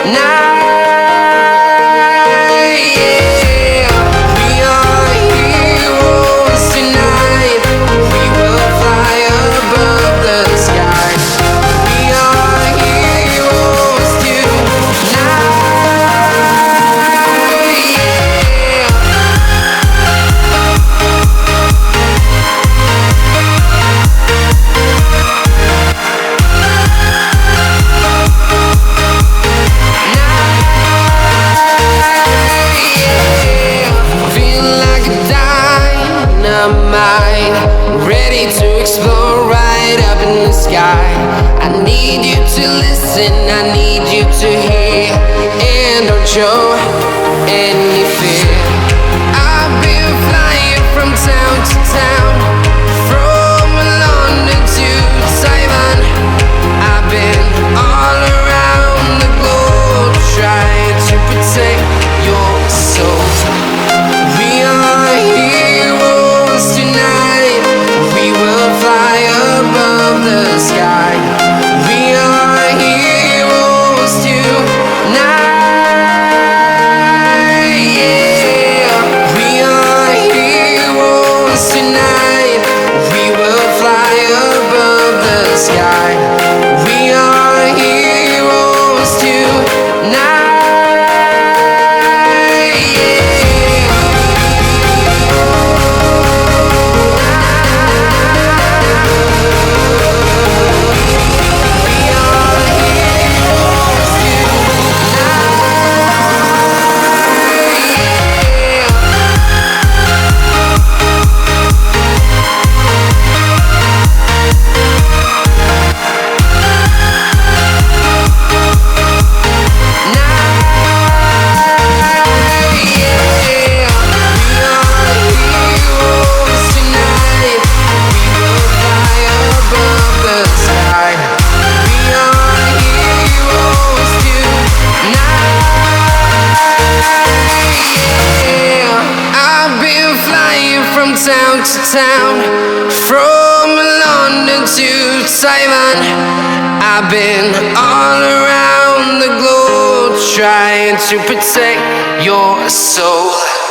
Yeah, we are heroes tonight. We will fly above the sky. We are heroes tonight. Yeah. Ready to explore right up in the sky. I need you to listen, I need you to hear, and don't show any fear. I've been flying from town to town, from London to Taiwan. I've been all around the globe trying to protect your soul. We are heroes tonight. We will fly above the sky. We are heroes tonight. Yeah, we are heroes tonight. We will fly above the sky. We are heroes tonight. Town to town, from London to Taiwan. I've been all around the globe trying to protect your soul.